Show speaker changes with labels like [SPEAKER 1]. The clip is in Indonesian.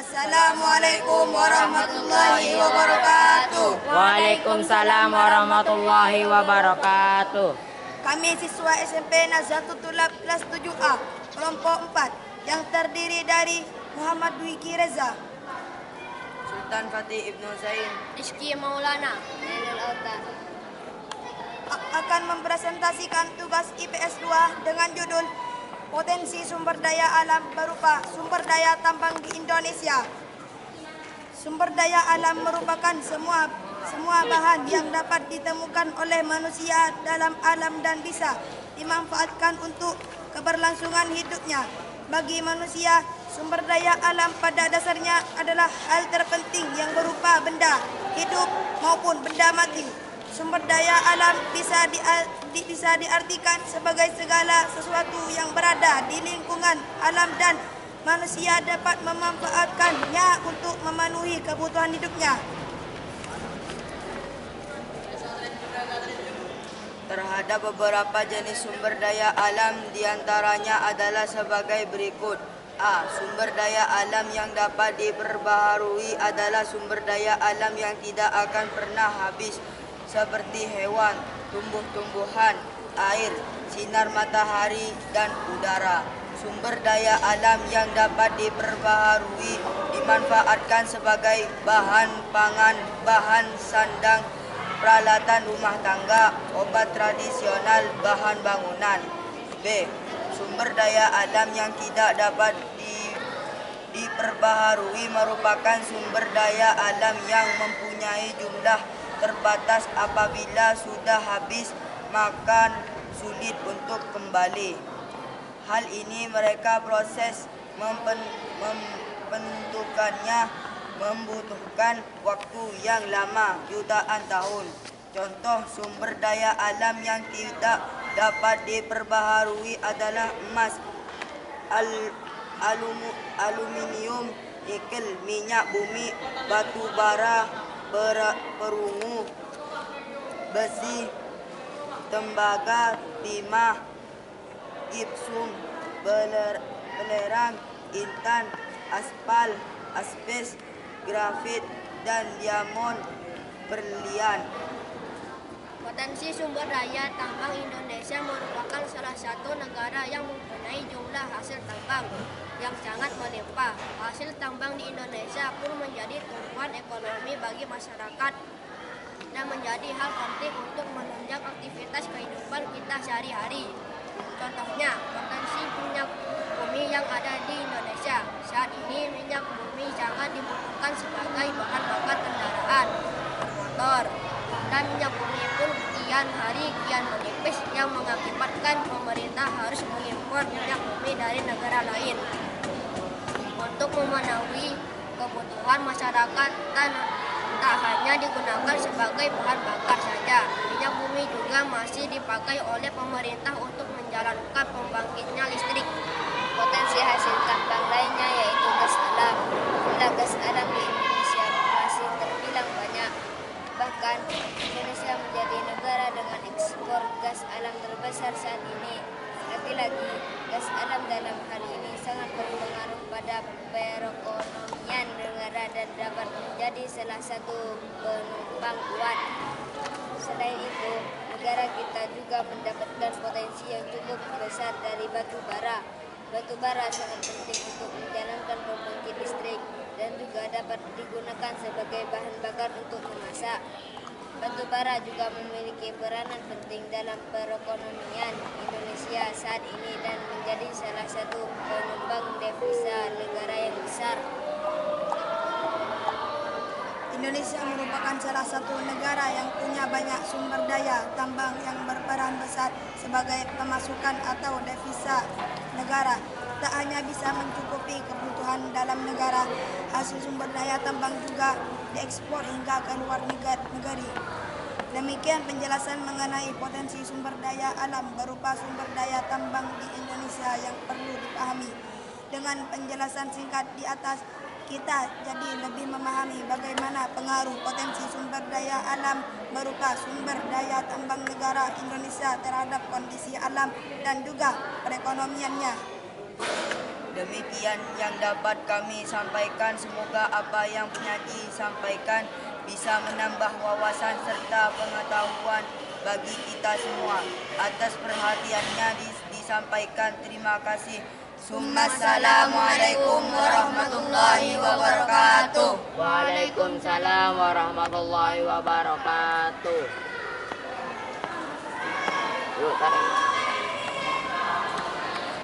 [SPEAKER 1] Assalamualaikum warahmatullahi wabarakatuh.
[SPEAKER 2] Waalaikumsalam warahmatullahi wabarakatuh.
[SPEAKER 1] Kami siswa SMP Nazhatul Tulab kelas 7A, kelompok 4, yang terdiri dari Muhammad Dwiki Reza,
[SPEAKER 3] Sultan Fatih Ibnu Zain,
[SPEAKER 4] Rizky Maulana, Nailul Autar.
[SPEAKER 1] akan mempresentasikan tugas IPS 2 dengan judul Potensi Sumber Daya Alam berupa Sumber Daya Tambang di Indonesia. Sumber daya alam merupakan semua bahan yang dapat ditemukan oleh manusia dalam alam dan bisa dimanfaatkan untuk keberlangsungan hidupnya. Bagi manusia, sumber daya alam pada dasarnya adalah hal terpenting yang berupa benda hidup maupun benda mati. Sumber daya alam bisa diartikan sebagai segala sesuatu yang berada di lingkungan alam dan manusia dapat memanfaatkannya untuk memenuhi kebutuhan hidupnya.
[SPEAKER 3] terhadap beberapa jenis sumber daya alam diantaranya adalah sebagai berikut. A. Sumber daya alam yang dapat diperbaharui adalah sumber daya alam yang tidak akan pernah habis, seperti hewan, tumbuh-tumbuhan, air, sinar matahari, dan udara. Sumber daya alam yang dapat diperbaharui dimanfaatkan sebagai bahan pangan, bahan sandang, peralatan rumah tangga, obat tradisional, bahan bangunan. B. Sumber daya alam yang tidak dapat diperbaharui merupakan sumber daya alam yang mempunyai jumlah terbatas. Apabila sudah habis, maka sulit untuk kembali. Hal ini mereka proses membentukannya membutuhkan waktu yang lama, jutaan tahun. Contoh sumber daya alam yang tidak dapat diperbaharui adalah emas, aluminium, nikel, minyak bumi, batu bara, perunggu, besi, tembaga, timah, gipsum, belerang, intan, aspal, asbes, grafit, dan diamond, berlian.
[SPEAKER 4] Potensi sumber daya tambang Indonesia merupakan salah satu negara yang mempunyai jumlah hasil tambang yang sangat melimpah. Hasil tambang di Indonesia pun menjadi tumpuan ekonomi bagi masyarakat dan menjadi hal penting untuk menunjang aktivitas kehidupan kita sehari-hari. Contohnya, potensi minyak bumi yang ada di Indonesia. Saat ini minyak bumi sangat dibutuhkan sebagai bahan bakar kendaraan, motor, dan minyak bumi pun kian hari kian menipis yang mengakibatkan pemerintah harus mengimpor minyak bumi dari negara lain untuk memenuhi kebutuhan masyarakat dan tak hanya digunakan sebagai bahan bakar saja. Minyak bumi juga masih dipakai oleh pemerintah untuk menjalankan pembangkitnya listrik.
[SPEAKER 5] Potensi hasil tambang lainnya yaitu gas alam. Jumlah gas alam di Indonesia masih terbilang banyak. Bahkan Indonesia menjadi negara dengan ekspor gas alam terbesar saat ini. Lagi-lagi, gas alam dalam hal ini sangat berpengaruh pada perekonomian negara dan dapat menjadi salah satu penumpang kuat. Selain itu, negara kita juga mendapatkan potensi yang cukup besar dari batu bara. Batu bara sangat penting untuk menjalankan pembangkit listrik dan juga dapat digunakan sebagai bahan bakar untuk memasak. Batu bara juga memiliki peranan penting dalam perekonomian Indonesia saat ini dan menjadi salah satu penyumbang devisa negara yang besar.
[SPEAKER 1] Indonesia merupakan salah satu negara yang punya banyak sumber daya tambang yang berperan besar sebagai pemasukan atau devisa negara. Tak hanya bisa mencukupi kebutuhan dalam negara, hasil sumber daya tambang juga diekspor hingga ke luar negeri. Demikian penjelasan mengenai potensi sumber daya alam berupa sumber daya tambang di Indonesia yang perlu dipahami. Dengan penjelasan singkat di atas, kita jadi lebih memahami bagaimana pengaruh potensi sumber daya alam berupa sumber daya tambang negara Indonesia terhadap kondisi alam dan juga perekonomiannya.
[SPEAKER 3] Demikian yang dapat kami sampaikan. Semoga apa yang penyaji sampaikan bisa menambah wawasan serta pengetahuan bagi kita semua. Atas perhatiannya disampaikan terima kasih. Assalamualaikum warahmatullahi wabarakatuh.
[SPEAKER 2] Waalaikumsalam warahmatullahi wabarakatuh. Yuk, tarik.